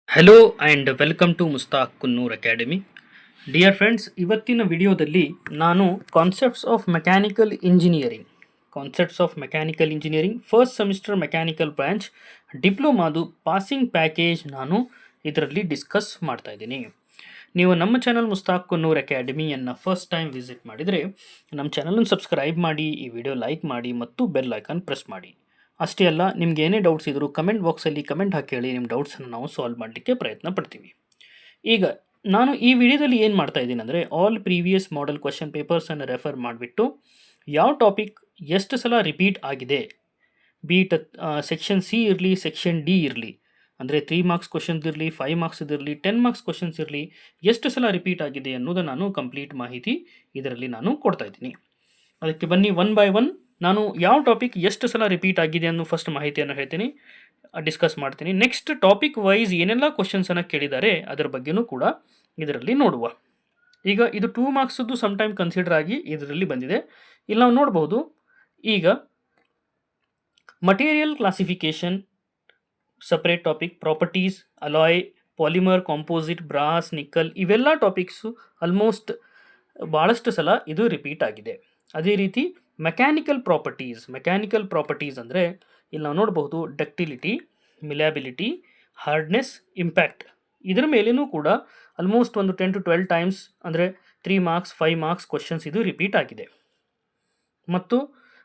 Hello and welcome to Mushtaq Kunnur academy. Dear friends, ಇವತ್ತಿನ ವಿಡಿಯೋದಲ್ಲಿ ನಾನು concepts of mechanical engineering first semester mechanical branch ಡಿಪ್ಲೊಮಾದು passing package ನಾನು ಇದರಲ್ಲಿ ಡಿಸ್ಕಸ್ ಮಾಡ್ತಾ ಇದ್ದೀನಿ. ನೀವು ನಮ್ಮ ಚಾನಲ್ ಮುಸ್ತಾಕ್ ಕುನ್ನೂರ್ ಅಕಾಡೆಮಿಯನ್ನು ಫಸ್ಟ್ ಟೈಮ್ ವಿಸಿಟ್ ಮಾಡಿದರೆ ನಮ್ಮ ಚಾನಲನ್ನು ಸಬ್ಸ್ಕ್ರೈಬ್ ಮಾಡಿ, ಈ ವಿಡಿಯೋ ಲೈಕ್ ಮಾಡಿ ಮತ್ತು ಬೆಲ್ ಐಕಾನ್ ಪ್ರೆಸ್ ಮಾಡಿ. ಅಷ್ಟೇ ಅಲ್ಲ, ನಿಮ್ಗೆ ಏನೇ ಡೌಟ್ಸ್ ಇದ್ದರೂ ಕಮೆಂಟ್ ಬಾಕ್ಸಲ್ಲಿ ಕಮೆಂಟ್ ಹಾಕಿ ಹೇಳಿ, ನಿಮ್ಮ ಡೌಟ್ಸನ್ನು ನಾವು ಸಾಲ್ವ್ ಮಾಡಲಿಕ್ಕೆ ಪ್ರಯತ್ನ ಪಡ್ತೀವಿ. ಈಗ ನಾನು ಈ ವಿಡಿಯೋದಲ್ಲಿ ಏನು ಮಾಡ್ತಾ ಇದ್ದೀನಿ ಅಂದರೆ, ಆಲ್ ಪ್ರೀವಿಯಸ್ ಮಾಡೆಲ್ ಕ್ವಶನ್ ಪೇಪರ್ಸನ್ನು ರೆಫರ್ ಮಾಡಿಬಿಟ್ಟು ಯಾವ ಟಾಪಿಕ್ ಎಷ್ಟು ಸಲ ರಿಪೀಟ್ ಆಗಿದೆ, ಬೀಟ್ ಸೆಕ್ಷನ್ ಸಿ ಇರಲಿ, ಸೆಕ್ಷನ್ ಡಿ ಇರಲಿ, ಅಂದರೆ 3 ಮಾರ್ಕ್ಸ್ ಕ್ವಶನ್ಸ್ ಇರಲಿ, 5 ಮಾರ್ಕ್ಸ್ ಇರಲಿ, 10 ಮಾರ್ಕ್ಸ್ ಕ್ವಶನ್ಸ್ ಇರಲಿ, ಎಷ್ಟು ಸಲ ರಿಪೀಟ್ ಆಗಿದೆ ಅನ್ನೋದನ್ನು ನಾನು ಕಂಪ್ಲೀಟ್ ಮಾಹಿತಿ ಇದರಲ್ಲಿ ನಾನು ಕೊಡ್ತಾ ಇದ್ದೀನಿ. ಅದಕ್ಕೆ ಬನ್ನಿ, ಒನ್ ಬೈ ಒನ್ ನಾನು ಯಾವ ಟಾಪಿಕ್ ಎಷ್ಟು ಸಲ ರಿಪೀಟ್ ಆಗಿದೆ ಅನ್ನೋ ಫಸ್ಟ್ ಮಾಹಿತಿಯನ್ನು ಹೇಳ್ತೀನಿ, ಡಿಸ್ಕಸ್ ಮಾಡ್ತೀನಿ. ನೆಕ್ಸ್ಟ್ ಟಾಪಿಕ್ ವೈಸ್ ಏನೆಲ್ಲ ಕ್ವಶನ್ಸನ್ನು ಕೇಳಿದ್ದಾರೆ ಅದರ ಬಗ್ಗೆನೂ ಕೂಡ ಇದರಲ್ಲಿ ನೋಡುವ. ಈಗ ಇದು 2 ಮಾರ್ಕ್ಸದ್ದು ಸಮ್ ಟೈಮ್ ಕನ್ಸಿಡರ್ ಆಗಿ ಇದರಲ್ಲಿ ಬಂದಿದೆ. ಇಲ್ಲಿ ನಾವು ನೋಡ್ಬೋದು, ಈಗ material classification separate topic, properties, alloy, polymer, composite, brass, nickel, ಇವೆಲ್ಲ ಟಾಪಿಕ್ಸು ಆಲ್ಮೋಸ್ಟ್ ಭಾಳಷ್ಟು ಸಲ ಇದು ರಿಪೀಟ್ ಆಗಿದೆ. ಅದೇ ರೀತಿ ಮೆಕ್ಯಾನಿಕಲ್ ಪ್ರಾಪರ್ಟೀಸ್ ಅಂದರೆ ಇಲ್ಲಿ ನಾವು ನೋಡಬಹುದು ಡಕ್ಟಿಲಿಟಿ, ಮಿಲ್ಯಾಬಿಲಿಟಿ, ಹಾರ್ಡ್ನೆಸ್, ಇಂಪ್ಯಾಕ್ಟ್, ಇದರ ಮೇಲೇನೂ ಕೂಡ ಆಲ್ಮೋಸ್ಟ್ ಒಂದು 10 to 12 ಟೈಮ್ಸ್, ಅಂದರೆ 3 ಮಾರ್ಕ್ಸ್ 5 ಮಾರ್ಕ್ಸ್ ಕ್ವಶನ್ಸ್ ಇದು ರಿಪೀಟ್ ಆಗಿದೆ. ಮತ್ತು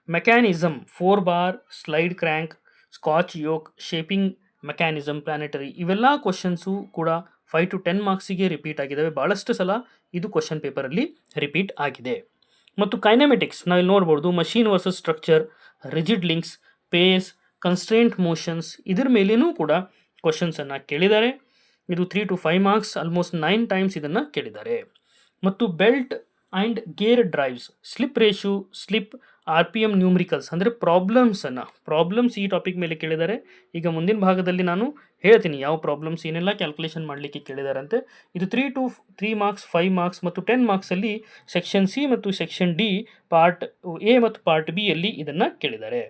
mechanism, 4 bar, slide crank, scotch yoke, shaping mechanism, planetary, ಇವೆಲ್ಲ ಕ್ವಶನ್ಸು ಕೂಡ 5 to 10 ಮಾರ್ಕ್ಸಿಗೆ ರಿಪೀಟ್ ಆಗಿದ್ದಾವೆ. ಭಾಳಷ್ಟು ಸಲ ಇದು ಕ್ವಶನ್ ಪೇಪರಲ್ಲಿ ರಿಪೀಟ್ ಆಗಿದೆ. ಮತ್ತು ಕೈನೆಮೆಟಿಕ್ಸ್ ನಾವಿಲ್ಲಿ ನೋಡ್ಬೋದು, machine versus structure, rigid links, pairs, constraint motions, ಇದ್ರ ಮೇಲೇನೂ ಕೂಡ ಕ್ವಶನ್ಸನ್ನು ಕೇಳಿದ್ದಾರೆ. ಇದು 3 to 5 ಮಾರ್ಕ್ಸ್, ಆಲ್ಮೋಸ್ಟ್ 9 ಟೈಮ್ಸ್ ಇದನ್ನು ಕೇಳಿದ್ದಾರೆ. ಮತ್ತು belt and gear drives, slip ratio, slip, RPM numericals, ಅಂದರೆ ಪ್ರಾಬ್ಲಮ್ಸ್ ಈ ಟಾಪಿಕ್ ಮೇಲೆ ಕೇಳಿದ್ದಾರೆ. ಈಗ ಮುಂದಿನ ಭಾಗದಲ್ಲಿ ನಾನು ಹೇಳ್ತೀನಿ ಯಾವ ಪ್ರಾಬ್ಲಮ್ಸ್ ಏನೆಲ್ಲ ಕ್ಯಾಲ್ಕುಲೇಷನ್ ಮಾಡಲಿಕ್ಕೆ ಕೇಳಿದಾರಂತೆ. ಇದು 3 ಮಾರ್ಕ್ಸ್ 5 ಮಾರ್ಕ್ಸ್ ಮತ್ತು 10 ಮಾರ್ಕ್ಸಲ್ಲಿ ಸೆಕ್ಷನ್ ಸಿ ಮತ್ತು ಸೆಕ್ಷನ್ ಡಿ ಪಾರ್ಟ್ ಎ ಮತ್ತು ಪಾರ್ಟ್ ಬಿ ಯಲ್ಲಿ ಇದನ್ನು ಕೇಳಿದ್ದಾರೆ.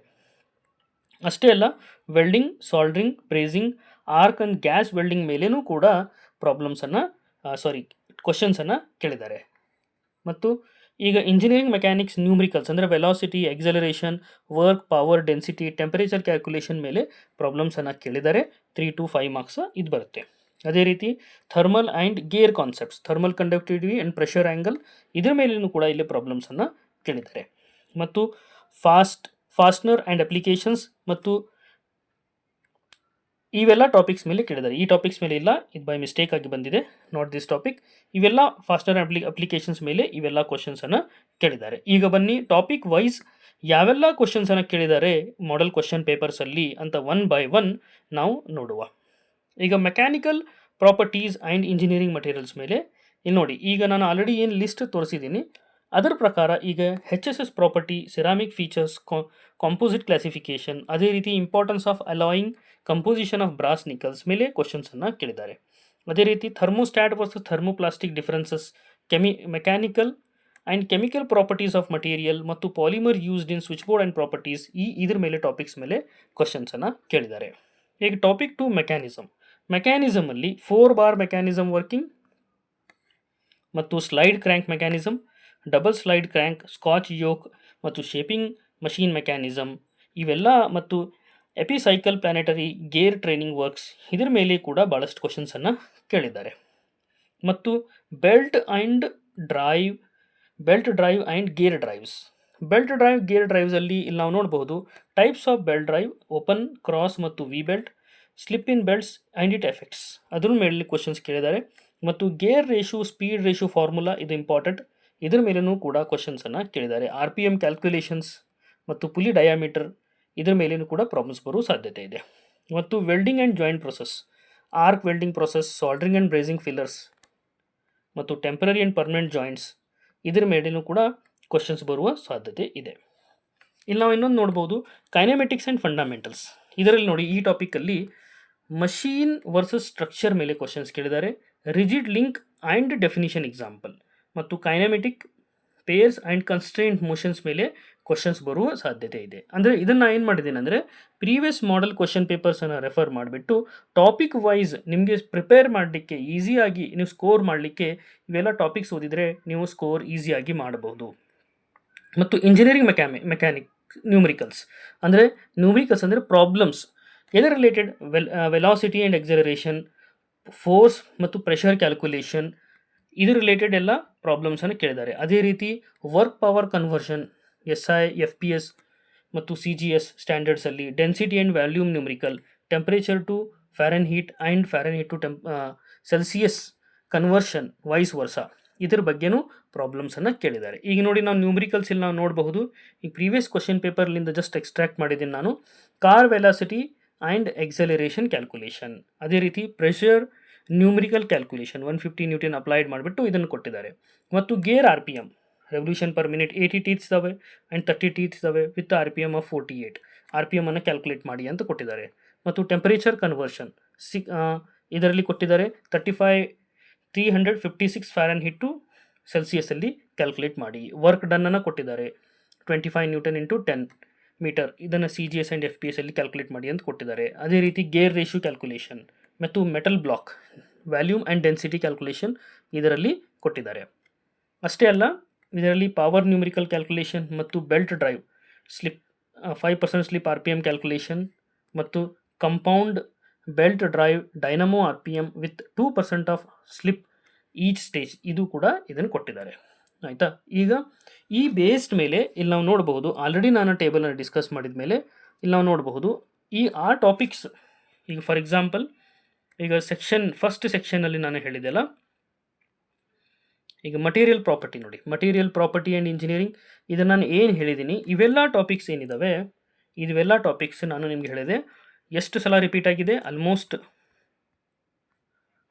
ಅಷ್ಟೇ ಅಲ್ಲ, welding, soldering, brazing, arc and gas welding ಮೇಲೇನೂ ಕೂಡ ಕ್ವಶನ್ಸನ್ನು ಕೇಳಿದ್ದಾರೆ. ಮತ್ತು ಈಗ ಇಂಜಿನಿಯರಿಂಗ್ ಮೆಕ್ಯಾನಿಕ್ಸ್ ನ್ಯೂಮ್ರಿಕಲ್ಸ್ ಅಂದರೆ velocity, acceleration, work, power, density, temperature calculation ಮೇಲೆ ಪ್ರಾಬ್ಲಮ್ಸನ್ನು ಕೇಳಿದ್ದಾರೆ. 3 to 5 ಮಾರ್ಕ್ಸ್ ಇದು ಬರುತ್ತೆ. ಅದೇ ರೀತಿ thermal and gear concepts, thermal conductivity and pressure angle, ಇದರ ಮೇಲೇನೂ ಕೂಡ ಇಲ್ಲಿ ಪ್ರಾಬ್ಲಮ್ಸನ್ನು ಕೇಳಿದ್ದಾರೆ. ಮತ್ತು ಫಾಸ್ಟ್ನರ್ ಆ್ಯಂಡ್ ಅಪ್ಲಿಕೇಶನ್ಸ್, ಮತ್ತು ಇವೆಲ್ಲ ಟಾಪಿಕ್ಸ್ ಮೇಲೆ ಕೇಳಿದ್ದಾರೆ. ಈ ಟಾಪಿಕ್ಸ್ ಮೇಲೆ ಇಲ್ಲ, ಇದು ಬೈ ಮಿಸ್ಟೇಕ್ ಆಗಿ ಬಂದಿದೆ, ನಾಟ್ ದಿಸ್ ಟಾಪಿಕ್. ಇವೆಲ್ಲ ಫಾಸ್ಟ್ನರ್ ಅಪ್ಲಿಕೇಶನ್ಸ್ ಮೇಲೆ ಇವೆಲ್ಲ ಕ್ವಶನ್ಸನ್ನು ಕೇಳಿದ್ದಾರೆ. ಈಗ ಬನ್ನಿ, ಟಾಪಿಕ್ ವೈಸ್ ಯಾವೆಲ್ಲ ಕ್ವಶನ್ಸನ್ನು ಕೇಳಿದ್ದಾರೆ ಮಾಡೆಲ್ ಕ್ವಶನ್ ಪೇಪರ್ಸಲ್ಲಿ ಅಂತ ಒನ್ ಬೈ ಒನ್ ನಾವು ನೋಡುವ. ಈಗ mechanical properties and engineering materials ಮೇಲೆ ಇಲ್ಲಿ ನೋಡಿ, ಈಗ ನಾನು ಆಲ್ರೆಡಿ ಏನು ಲಿಸ್ಟ್ ತೋರಿಸಿದ್ದೀನಿ ಅದರ ಪ್ರಕಾರ ಈಗ HSS property, ceramic features, composite classification, ಅದೇ ರೀತಿ importance of alloying, composition of brass nickels ಮೇಲೆ ಕ್ವಶನ್ಸನ್ನು ಕೇಳಿದ್ದಾರೆ. ಅದೇ ರೀತಿ thermostat versus thermoplastic differences, mechanical and chemical properties of material, ಮತ್ತು polymer used in switch board and properties, ಇದ್ರ ಮೇಲೆ ಟಾಪಿಕ್ಸ್ ಮೇಲೆ ಕ್ವಶನ್ಸನ್ನು ಕೇಳಿದ್ದಾರೆ. ಈಗ ಟಾಪಿಕ್ 2 ಮೆಕ್ಯಾನಿಸಮಲ್ಲಿ 4 ಬಾರ್ ಮೆಕ್ಯಾನಿಸಮ್ ವರ್ಕಿಂಗ್, ಮತ್ತು slide crank mechanism, double slide crank, scotch yoke, ಮತ್ತು ಶೇಪಿಂಗ್ ಮಷೀನ್ ಮೆಕ್ಯಾನಿಸಮ್, ಇವೆಲ್ಲ, ಮತ್ತು ಎಪಿಸೈಕಲ್, ಪ್ಲಾನೆಟರಿ, ಗೇರ್ ಟ್ರೈನಿಂಗ್ ವರ್ಕ್ಸ್, ಇದರ ಮೇಲೆ ಕೂಡ ಭಾಳಷ್ಟು ಕ್ವಶನ್ಸನ್ನು ಕೇಳಿದ್ದಾರೆ. ಮತ್ತು ಬೆಲ್ಟ್ ಡ್ರೈವ್ ಆ್ಯಂಡ್ ಗೇರ್ ಡ್ರೈವ್ಸಲ್ಲಿ ಇಲ್ಲಿ ನಾವು ನೋಡಬಹುದು types of belt drive, open, cross ಮತ್ತು V belt, slip in belts and it effects, ಅದ್ರ ಮೇಲೆ ಕ್ವಶನ್ಸ್ ಕೇಳಿದ್ದಾರೆ. ಮತ್ತು gear ratio, speed ratio formula, ಇದು ಇಂಪಾರ್ಟೆಂಟ್, ಇದರ ಮೇಲೂ ಕೂಡ ಕ್ವಶನ್ಸನ್ನು ಕೇಳಿದ್ದಾರೆ. RPM ಕ್ಯಾಲ್ಕುಲೇಷನ್ಸ್ ಮತ್ತು ಪುಲಿ ಡಯಾಮೀಟರ್, ಇದರ ಮೇಲೇನೂ ಕೂಡ ಪ್ರಾಬ್ಲಮ್ಸ್ ಬರುವ ಸಾಧ್ಯತೆ ಇದೆ. ಮತ್ತು welding and joint process, arc welding process, soldering and bracing fillers, ಮತ್ತು ಟೆಂಪರರಿ ಆ್ಯಂಡ್ ಪರ್ಮನೆಂಟ್ ಜಾಯಿಂಟ್ಸ್, ಇದರ ಮೇಲೇನೂ ಕೂಡ ಕ್ವಶನ್ಸ್ ಬರುವ ಸಾಧ್ಯತೆ ಇದೆ. ಇಲ್ಲಿ ನಾವು ಇನ್ನೊಂದು ನೋಡ್ಬೋದು, ಕೈನೆಮೆಟಿಕ್ಸ್ ಆ್ಯಂಡ್ ಫಂಡಮೆಂಟಲ್ಸ್, ಇದರಲ್ಲಿ ನೋಡಿ ಈ ಟಾಪಿಕಲ್ಲಿ ಮಷೀನ್ ವರ್ಸಸ್ ಸ್ಟ್ರಕ್ಚರ್ ಮೇಲೆ ಕ್ವಶನ್ಸ್ ಕೇಳಿದ್ದಾರೆ. Rigid link and definition example, ಮತ್ತು ಕೈನೆಮೆಟಿಕ್, ಪೇರ್ಸ್ ಆ್ಯಂಡ್ ಕನ್ಸ್ಟ್ರೇಂಟ್ ಮೋಷನ್ಸ್ ಮೇಲೆ ಕ್ವಶನ್ಸ್ ಬರುವ ಸಾಧ್ಯತೆ ಇದೆ. ಅಂದರೆ ಇದನ್ನು ಏನು ಮಾಡಿದ್ದೀನಿ ಅಂದರೆ ಪ್ರೀವಿಯಸ್ ಮಾಡೆಲ್ ಕ್ವಶನ್ ಪೇಪರ್ಸನ್ನು ರೆಫರ್ ಮಾಡಿಬಿಟ್ಟು ಟಾಪಿಕ್ ವೈಸ್ ನಿಮಗೆ ಪ್ರಿಪೇರ್ ಮಾಡಲಿಕ್ಕೆ ಈಸಿಯಾಗಿ ನೀವು ಸ್ಕೋರ್ ಮಾಡಲಿಕ್ಕೆ ಇವೆಲ್ಲ ಟಾಪಿಕ್ಸ್ ಓದಿದರೆ ನೀವು ಸ್ಕೋರ್ ಈಸಿಯಾಗಿ ಮಾಡಬಹುದು. ಮತ್ತು ಇಂಜಿನಿಯರಿಂಗ್ ಮೆಕ್ಯಾನಿಕ್ ನ್ಯೂಮರಿಕಲ್ಸ್ ಅಂದರೆ problems either related velocity and acceleration, force ಮತ್ತು ಪ್ರೆಷರ್ ಕ್ಯಾಲ್ಕುಲೇಷನ್, ಇದು ರಿಲೇಟೆಡ್ ಎಲ್ಲ ಪ್ರಾಬ್ಲಮ್ಸನ್ನು ಕೇಳಿದ್ದಾರೆ. ಅದೇ ರೀತಿ work power conversion, SI, FPS ಮತ್ತು CGS ಸ್ಟ್ಯಾಂಡರ್ಡ್ಸಲ್ಲಿ density and volume numerical, temperature to Fahrenheit and Fahrenheit to Celsius conversion, vice versa, ಇದ್ರ ಬಗ್ಗೆನೂ ಪ್ರಾಬ್ಲಮ್ಸನ್ನು ಕೇಳಿದ್ದಾರೆ. ಈಗ ನೋಡಿ ನಾವು ನ್ಯೂಮರಿಕಲ್ಸ್ ಇಲ್ಲಿ ನಾವು ನೋಡಬಹುದು. ಈ ಪ್ರೀವಿಯಸ್ ಕ್ವಶನ್ ಪೇಪರ್ಲಿಂದ ಜಸ್ಟ್ ಎಕ್ಸ್ಟ್ರಾಕ್ಟ್ ಮಾಡಿದ್ದೀನಿ ನಾನು. Car velocity and acceleration calculation, ಅದೇ ರೀತಿ pressure numerical calculation 150 Newton applied ಮಾಡಿಬಿಟ್ಟು ಇದನ್ನು ಕೊಟ್ಟಿದ್ದಾರೆ. ಮತ್ತು gear RPM revolution per minute 80 teeths ಇದಾವೆ ಆ್ಯಂಡ್ 30 ಟೀತ್ಸ್ ಇದಾವೆ ವಿತ್ RPM ಆಫ್ 48 RPM ಅನ್ನು ಕ್ಯಾಲ್ಕುಲೇಟ್ ಮಾಡಿ ಅಂತ ಕೊಟ್ಟಿದ್ದಾರೆ. ಮತ್ತು ಟೆಂಪರೇಚರ್ ಕನ್ವರ್ಷನ್ ಇದರಲ್ಲಿ ಕೊಟ್ಟಿದ್ದಾರೆ 356 ಫ್ಯಾರನ್ಹೀಟ್ ಟು ಸೆಲ್ಸಿಯಸ್ಸಲ್ಲಿ ಕ್ಯಾಲ್ಕುಲೇಟ್ ಮಾಡಿ. ವರ್ಕ್ ಡನ್ನನ್ನು ಕೊಟ್ಟಿದ್ದಾರೆ 25 ನ್ಯೂಟನ್ ಇಂಟು 10 ಮೀಟರ್, ಇದನ್ನು CGS ಆ್ಯಂಡ್ FPS ಅಲ್ಲಿ ಕ್ಯಾಲ್ಕುಲೇಟ್ ಮಾಡಿ ಅಂತ ಕೊಟ್ಟಿದ್ದಾರೆ. ಅದೇ ರೀತಿ ಗೇರ್ ರೇಷಿಯೋ ಕ್ಯಾಲ್ಕುಲೇಷನ್ ಮತ್ತು metal block volume and density calculation ಇದರಲ್ಲಿ ಕೊಟ್ಟಿದ್ದಾರೆ. ಅಷ್ಟೇ ಅಲ್ಲ, ಇದರಲ್ಲಿ ಪವರ್ ನ್ಯೂಮರಿಕಲ್ ಕ್ಯಾಲ್ಕುಲೇಷನ್ ಮತ್ತು belt drive slip 5% slip RPM calculation ಮತ್ತು compound belt drive dynamo RPM with 2% of slip each stage, ಇದು ಕೂಡ ಇದನ್ನು ಕೊಟ್ಟಿದ್ದಾರೆ. ಆಯಿತಾ, ಈಗ ಈ ಬೇಸ್ಡ್ ಮೇಲೆ ಇಲ್ಲಿ ನಾವು ನೋಡಬಹುದು, ಆಲ್ರೆಡಿ ನಾನು ಟೇಬಲನ್ನು ಡಿಸ್ಕಸ್ ಮಾಡಿದ ಮೇಲೆ ಇಲ್ಲಿ ನಾವು ನೋಡಬಹುದು ಆ ಟಾಪಿಕ್ಸ್. ಈಗ ಫಾರ್ ಎಕ್ಸಾಂಪಲ್ ಈಗ ಫಸ್ಟ್ ಸೆಕ್ಷನಲ್ಲಿ ನಾನು ಹೇಳಿದೆಲ್ಲ, ಈಗ ಮಟೀರಿಯಲ್ ಪ್ರಾಪರ್ಟಿ ನೋಡಿ, ಮಟೀರಿಯಲ್ ಪ್ರಾಪರ್ಟಿ ಆ್ಯಂಡ್ ಇಂಜಿನಿಯರಿಂಗ್, ಇದನ್ನು ನಾನು ಏನು ಹೇಳಿದ್ದೀನಿ, ಇವೆಲ್ಲ ಟಾಪಿಕ್ಸ್ ಏನಿದ್ದಾವೆ ಇವೆಲ್ಲ ಟಾಪಿಕ್ಸ್ ನಾನು ನಿಮ್ಗೆ ಹೇಳಿದೆ. ಎಷ್ಟು ಸಲ ರಿಪೀಟ್ ಆಗಿದೆ? ಆಲ್ಮೋಸ್ಟ್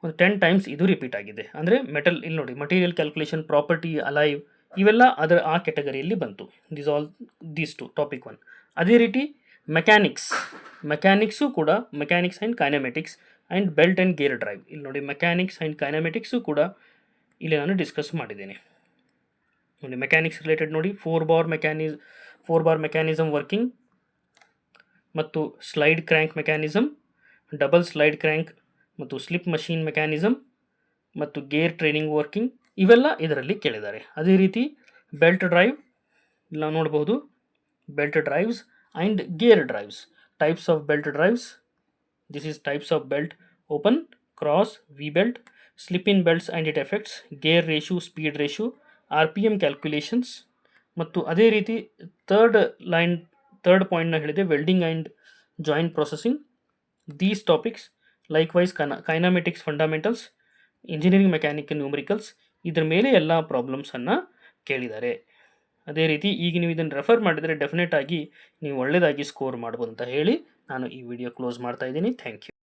ಒಂದು 10 ಟೈಮ್ಸ್ ಇದು ರಿಪೀಟ್ ಆಗಿದೆ. ಅಂದರೆ ಇಲ್ಲಿ ನೋಡಿ, ಮಟೀರಿಯಲ್ ಕ್ಯಾಲ್ಕುಲೇಷನ್, ಪ್ರಾಪರ್ಟಿ, ಅಲೈವ್, ಇವೆಲ್ಲ ಆ ಕೆಟಗರಿಯಲ್ಲಿ ಬಂತು. These two topic 1. ಅದೇ ರೀತಿ ಮೆಕ್ಯಾನಿಕ್ಸು ಕೂಡ, mechanics and kinematics and belt and gear drive, ಇಲ್ಲಿ ನೋಡಿ ಮೆಕ್ಯಾನಿಕ್ಸ್ ಆ್ಯಂಡ್ ಕೈನಮೆಟಿಕ್ಸು ಕೂಡ ಇಲ್ಲಿ ನಾನು ಡಿಸ್ಕಸ್ ಮಾಡಿದ್ದೇನೆ. ನೋಡಿ ಮೆಕ್ಯಾನಿಕ್ಸ್ ರಿಲೇಟೆಡ್ ನೋಡಿ, 4 ಬಾರ್ ಮೆಕ್ಯಾನಿಸಮ್ ವರ್ಕಿಂಗ್ ಮತ್ತು slide crank mechanism, double slide crank ಮತ್ತು ಸ್ಲಿಪ್ ಮಷೀನ್ ಮೆಕ್ಯಾನಿಸಮ್ ಮತ್ತು ಗೇರ್ ಟ್ರೈನಿಂಗ್ ವರ್ಕಿಂಗ್, ಇವೆಲ್ಲ ಇದರಲ್ಲಿ ಕೇಳಿದ್ದಾರೆ. ಅದೇ ರೀತಿ ಬೆಲ್ಟ್ ಡ್ರೈವ್ ಇಲ್ಲಿ ನಾವು ನೋಡಬಹುದು, belt drives and gear drives, types of belt drives, this is types of belt, open, cross, V belt, slip in belts and it effects, gear ratio, speed ratio, RPM calculations. ಮತ್ತು ಅದೇ ರೀತಿ third ಪಾಯಿಂಟ್ನ ಹೇಳಿದೆ, welding and joint processing. These topics likewise kinematics fundamentals, engineering mechanic numericals, ಇದ್ರ ಮೇಲೆ ಎಲ್ಲ ಪ್ರಾಬ್ಲಮ್ಸನ್ನು ಕೇಳಿದ್ದಾರೆ. ಅದೇ ರೀತಿ ಈಗ ನೀವು ಇದನ್ನು ರೆಫರ್ ಮಾಡಿದರೆ ಡೆಫಿನೆಟ್ ಆಗಿ ನೀವು ಒಳ್ಳೆಯದಾಗಿ ಸ್ಕೋರ್ ಮಾಡ್ಬೋದು ಅಂತ ಹೇಳಿ ನಾನು ಈ ವಿಡಿಯೋ ಕ್ಲೋಸ್ ಮಾಡ್ತಾ ಇದ್ದೀನಿ. Thank you.